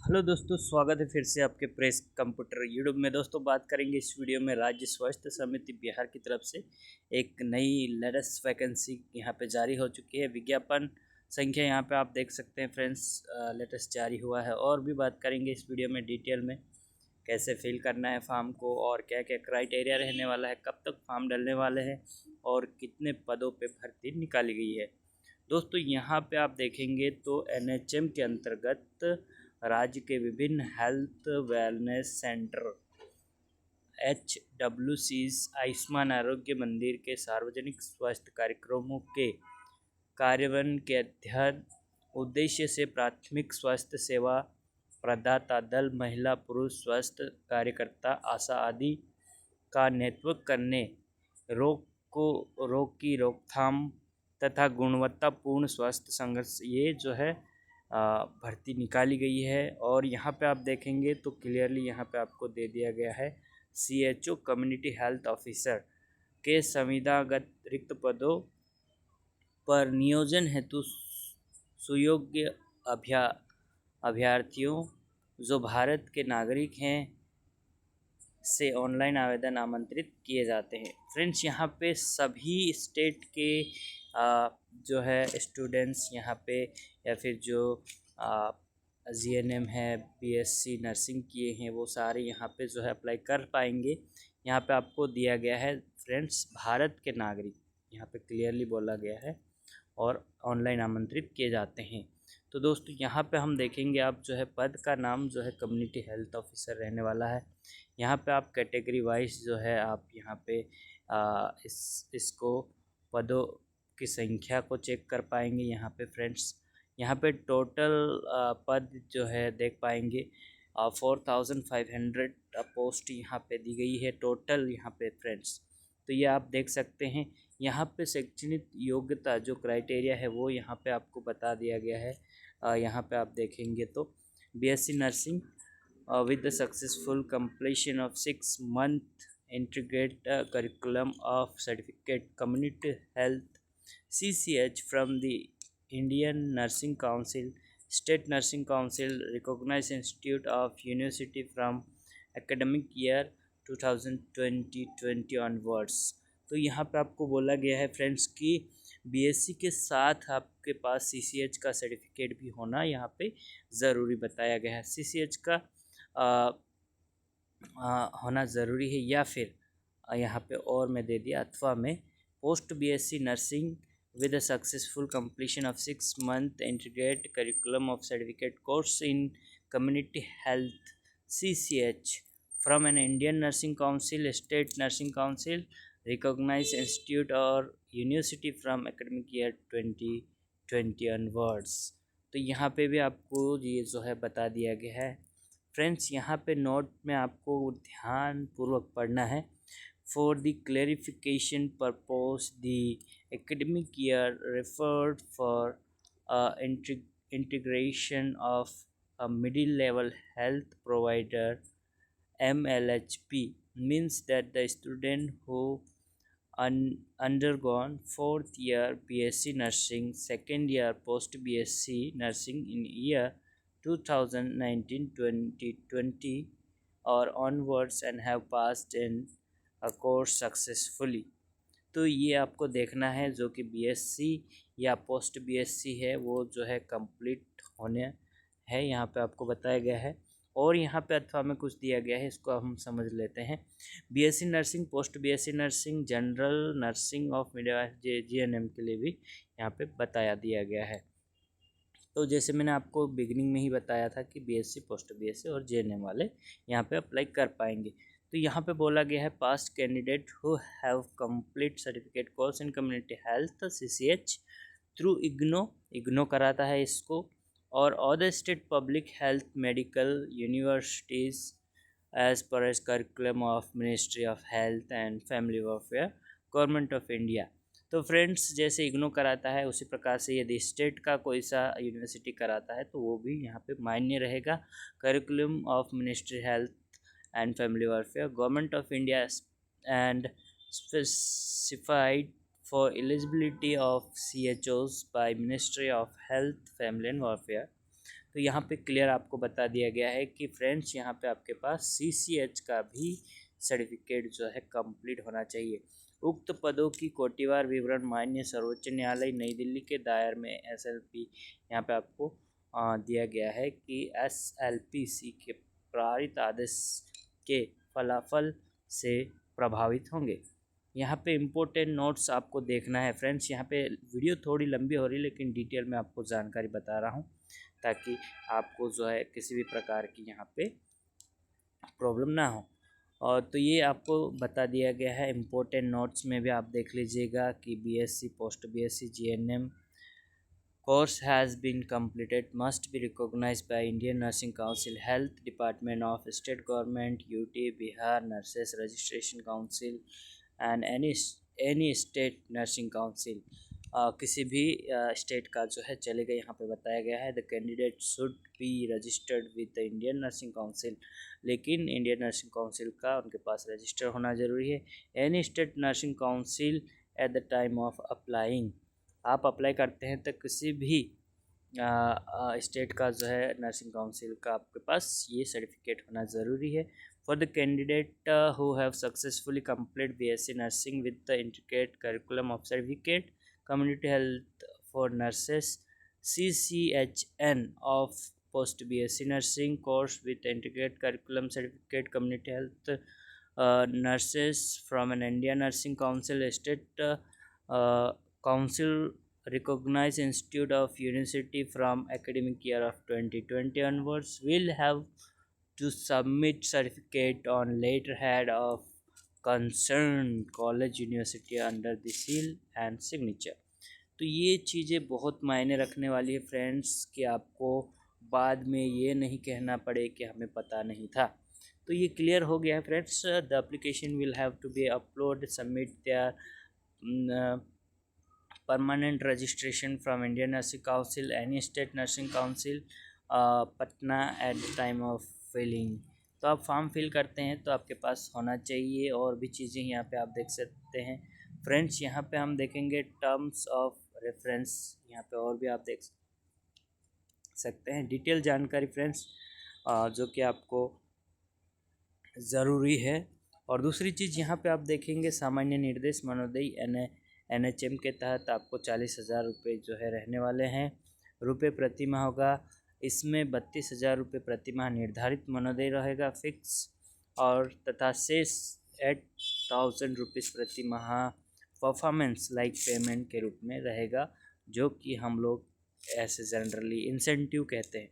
Hello दोस्तों, स्वागत है फिर से आपके प्रेस कंप्यूटर यूट्यूब में। दोस्तों, बात करेंगे इस वीडियो में राज्य स्वास्थ्य समिति बिहार की तरफ से एक नई लेटेस्ट वैकेंसी यहाँ पे जारी हो चुकी है। विज्ञापन संख्या यहाँ पे आप देख सकते हैं फ्रेंड्स, लेटेस्ट जारी हुआ है। और भी बात करेंगे इस वीडियो में डिटेल में, कैसे फिल करना है फॉर्म को और क्या क्या क्राइटेरिया रहने वाला है, कब तक फॉर्म डलने वाले हैं और कितने पदों पर भर्ती निकाली गई है। दोस्तों, यहाँ पे आप देखेंगे तो NHM के अंतर्गत राज्य के विभिन्न health wellness centre HWCs Ayushman आरोग्य मंदिर के सार्वजनिक स्वास्थ्य कार्यक्रमों के कार्यान्वयन के अध्ययन उद्देश्य से प्राथमिक स्वास्थ्य सेवा प्रदाता दल, महिला पुरुष स्वास्थ्य कार्यकर्ता, आशा आदि का नेतृत्व करने, रोग की रोकथाम तथा गुणवत्तापूर्ण स्वास्थ्य संघर्ष ये जो है भर्ती निकाली गई है। और यहाँ पे आप देखेंगे तो क्लियरली यहाँ पे आपको दे दिया गया है CHO कम्युनिटी हेल्थ ऑफिसर के संविदागत रिक्त पदों पर नियोजन हेतु सुयोग्य अभ्यर्थियों जो भारत के नागरिक हैं से ऑनलाइन आवेदन आमंत्रित किए जाते हैं। फ्रेंड्स, यहाँ पे सभी स्टेट के जो है स्टूडेंट्स यहाँ पे या फिर जो GNM है, BSc नर्सिंग किए हैं, वो सारे यहाँ पे जो है अप्लाई कर पाएंगे। यहाँ पे आपको दिया गया है फ्रेंड्स भारत के नागरिक, यहाँ पे क्लियरली बोला गया है और ऑनलाइन आमंत्रित किए जाते हैं। तो दोस्तों, यहाँ पे हम देखेंगे आप जो है पद का नाम जो है कम्युनिटी हेल्थ ऑफिसर रहने वाला है। यहाँ पे आप कैटेगरी वाइज जो है आप यहाँ पे इसको पदों की संख्या को चेक कर पाएंगे। यहाँ पे फ्रेंड्स, यहाँ पे टोटल पद जो है देख पाएंगे 4500 पोस्ट यहाँ पे दी गई है टोटल यहाँ पे फ्रेंड्स। तो ये आप देख सकते हैं। यहाँ पे शैक्षणिक योग्यता जो क्राइटेरिया है वो यहाँ पे आपको बता दिया गया है। यहाँ पे आप देखेंगे तो BSc nursing with the successful completion of 6 month integrated curriculum of certificate community health CCH from the Indian Nursing Council, State Nursing Council, recognized institute of university from academic year 2020 onwards। तो यहाँ पे आपको बोला गया है friends कि BSc के साथ आपके पास CCH का सर्टिफिकेट भी होना यहाँ पे ज़रूरी बताया गया है। CCH का होना ज़रूरी है या फिर यहाँ पे और मैं दे दिया अथवा में post BSc nursing with a successful completion of 6 month integrated curriculum of certificate course in community health CCH from an Indian Nursing Council, State Nursing Council, recognized institute or university from academic year 2020 onwards। तो यहाँ पे भी आपको ये जो है बता दिया गया है फ्रेंड्स। यहाँ पे नोट में आपको ध्यान पूर्वक पढ़ना है। For the clarification purpose the academic year referred for integration of a middle level health provider MLHP means that the student who undergone 4th year BSc nursing, 2nd year post BSc nursing in year 2019-2020 or onwards and have passed in a course successfully। तो ये आपको देखना है जो कि BSc या post BSc है वो जो है कंप्लीट होने है, यहाँ पे आपको बताया गया है। और यहाँ पे अथवा में कुछ दिया गया है, इसको हम समझ लेते हैं। BSc nursing, post BSc nursing, general nursing of media GNM के लिए भी यहाँ पे बताया दिया गया है। तो जैसे मैंने आपको बिगिनिंग में ही बताया था कि BSc, पोस्ट BSc और GNM वाले यहाँ पे अप्लाई कर पाएंगे। तो यहाँ पे बोला गया है past candidate who have complete certificate course in community health CCH through IGNOU कराता है इसको, और other state public health medical universities as per as curriculum of ministry of health and family welfare government of India. तो friends, जैसे इग्नो कराता है उसी प्रकार से यदि स्टेट का कोई सा यूनिवर्सिटी कराता है तो वो भी यहाँ पे मान्य रहेगा। Curriculum of ministry health and family welfare government of India and specified for eligibility of CHOs by Ministry of Health Family and Welfare। तो यहाँ पे क्लियर आपको बता दिया गया है कि फ्रेंड्स यहाँ पे आपके पास CCH का भी सर्टिफिकेट जो है कंप्लीट होना चाहिए। उक्त पदों की कोटिवार विवरण माननीय सर्वोच्च न्यायालय नई दिल्ली के दायर में SLP यहाँ पे आपको दिया गया है कि SLPC के पारित आदेश के फलाफल से प्रभावित होंगे। यहाँ पे इम्पोर्टेंट नोट्स आपको देखना है फ्रेंड्स। यहाँ पे वीडियो थोड़ी लंबी हो रही है लेकिन डिटेल में आपको जानकारी बता रहा हूँ ताकि आपको जो है किसी भी प्रकार की यहाँ पे प्रॉब्लम ना हो। और तो ये आपको बता दिया गया है इम्पोर्टेंट नोट्स में भी आप देख लीजिएगा कि BSc post BSc GNM course has been completed must be recognized by Indian Nursing Council, Health Department of State Government, UT, Bihar Nurses Registration Council and any state nursing council। किसी भी state का जो है चलेगा। यहाँ पे बताया गया है the candidate should be registered with the Indian nursing council, लेकिन इंडियन नर्सिंग काउंसिल का उनके पास रजिस्टर होना ज़रूरी है। Any state nursing council at the time of applying, आप अप्लाई करते हैं तो किसी भी स्टेट का जो है नर्सिंग काउंसिल का आपके पास ये सर्टिफिकेट होना ज़रूरी है। For the candidate who have successfully complete BSc nursing with the integrated curriculum of certificate community health for nurses CCHN of post BSc nursing course with integrated curriculum certificate community health nurses from an Indian Nursing Council state council recognized institute of university from academic year of 2020 onwards will have to submit certificate on letterhead of concerned college university under the seal and signature। तो ये चीज़ें बहुत मायने रखने वाली है friends कि आपको बाद में ये नहीं कहना पड़े कि हमें पता नहीं था। तो ये क्लियर हो गया है friends. The application will have to be upload submit there permanent registration from Indian Nursing Council, any state nursing council, Patna at the time of filling। तो आप फॉर्म फिल करते हैं तो आपके पास होना चाहिए। और भी चीज़ें यहाँ पे आप देख सकते हैं फ्रेंड्स। यहाँ पे हम देखेंगे टर्म्स ऑफ रेफरेंस, यहाँ पे और भी आप देख सकते हैं डिटेल जानकारी फ्रेंड्स जो कि आपको ज़रूरी है। और दूसरी चीज़ यहाँ पे आप देखेंगे सामान्य निर्देश मनोदय NHM के तहत आपको 40,000 रुपये जो है रहने वाले हैं रुपये प्रति माह होगा। इसमें 32,000 रुपये प्रति माह निर्धारित मनोदय रहेगा फिक्स, और तथा शेष 8,000 रुपीज़ प्रति माह परफॉर्मेंस लाइक पेमेंट के रूप में रहेगा, जो कि हम लोग ऐसे जनरली इंसेंटिव कहते हैं।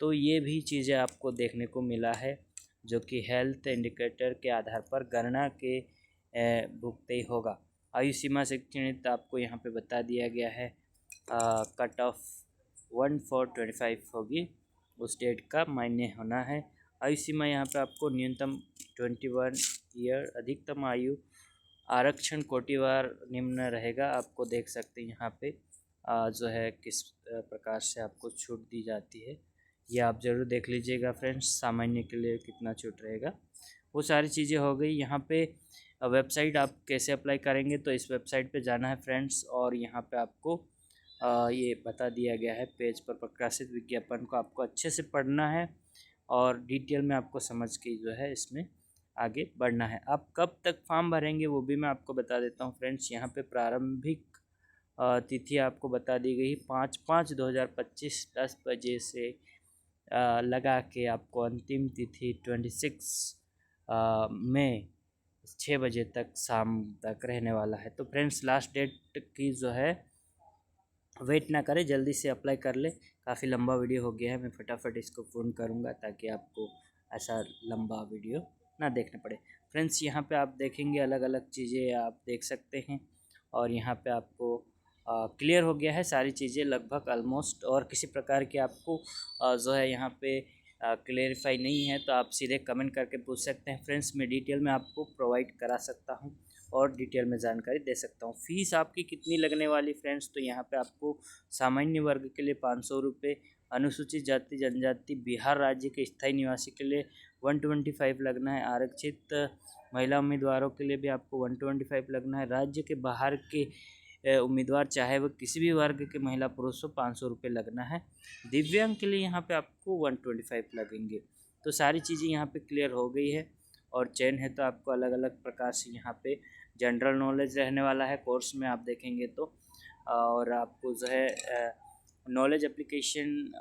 तो ये भी चीज़ें आपको देखने को मिला है जो कि हेल्थ इंडिकेटर के आधार पर गणना के भुगतान होगा। आयु सीमा से चिन्हित आपको यहाँ पे बता दिया गया है कट ऑफ 1/4/25 होगी, उस डेट का मान्य होना है। आयु सीमा यहाँ पे आपको न्यूनतम 21 ईयर, अधिकतम आयु आरक्षण कोटिवार निम्न रहेगा। आपको देख सकते हैं यहाँ पे जो है किस प्रकार से आपको छूट दी जाती है, ये आप ज़रूर देख लीजिएगा फ्रेंड्स। सामान्य के लिए कितना छूट रहेगा वो सारी चीज़ें हो गई। यहाँ पे वेबसाइट आप कैसे अप्लाई करेंगे तो इस वेबसाइट पे जाना है फ्रेंड्स, और यहाँ पे आपको ये बता दिया गया है पेज पर प्रकाशित विज्ञापन को आपको अच्छे से पढ़ना है और डिटेल में आपको समझ के जो है इसमें आगे बढ़ना है। आप कब तक फॉर्म भरेंगे वो भी मैं आपको बता देता हूँ फ्रेंड्स। यहाँ पे प्रारंभिक तिथि आपको बता दी गई 5/5/2025 10 बजे से लगा के आपको अंतिम तिथि 26 मई 6 बजे तक शाम तक रहने वाला है। तो फ्रेंड्स लास्ट डेट की जो है वेट ना करें, जल्दी से अप्लाई कर ले। काफ़ी लंबा वीडियो हो गया है, मैं फटाफट इसको पूर्ण करूँगा ताकि आपको ऐसा लंबा वीडियो ना देखना पड़े। फ्रेंड्स यहाँ पे आप देखेंगे अलग अलग चीज़ें आप देख सकते हैं, और यहाँ पे आपको क्लियर हो गया है सारी चीज़ें लगभग ऑलमोस्ट। और किसी प्रकार की आपको जो है यहाँ पे क्लेरिफाई नहीं है तो आप सीधे कमेंट करके पूछ सकते हैं फ्रेंड्स। मैं डिटेल में आपको प्रोवाइड करा सकता हूँ और डिटेल में जानकारी दे सकता हूँ। फ़ीस आपकी कितनी लगने वाली फ्रेंड्स, तो यहाँ पे आपको सामान्य वर्ग के लिए 500 रुपये, अनुसूचित जाति जनजाति बिहार राज्य के स्थायी निवासी के लिए 125 लगना है, आरक्षित महिला उम्मीदवारों के लिए भी आपको 125 लगना है, राज्य के बाहर के उम्मीदवार चाहे वो किसी भी वर्ग के महिला पुरुष हो 500 रुपये लगना है। दिव्यांग के लिए यहाँ पे आपको 125 लगेंगे। तो सारी चीज़ें यहाँ पे क्लियर हो गई है। और चयन है तो आपको अलग अलग प्रकार से यहाँ पे जनरल नॉलेज रहने वाला है कोर्स में आप देखेंगे तो, और आपको जो है नॉलेज एप्लीकेशन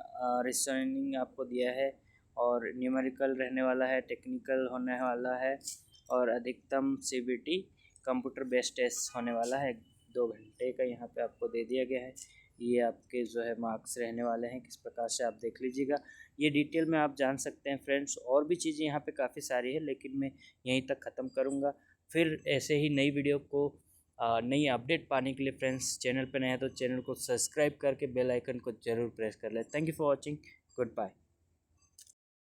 रीजनिंग आपको दिया है, और न्यूमेरिकल रहने वाला है, टेक्निकल होने वाला है, और अधिकतम सीबीटी कंप्यूटर बेस्ड टेस्ट होने वाला है। 2 घंटे का यहाँ पे आपको दे दिया गया है। ये आपके जो है मार्क्स रहने वाले हैं, किस प्रकार से आप देख लीजिएगा। ये डिटेल में आप जान सकते हैं फ्रेंड्स। और भी चीज़ें यहाँ पे काफ़ी सारी है, लेकिन मैं यहीं तक ख़त्म करूँगा। फिर ऐसे ही नई वीडियो को नई अपडेट पाने के लिए फ्रेंड्स, चैनल पर नए हैं तो चैनल को सब्सक्राइब करके बेल आइकन को ज़रूर प्रेस कर लें। Thank you for watching. Good bye.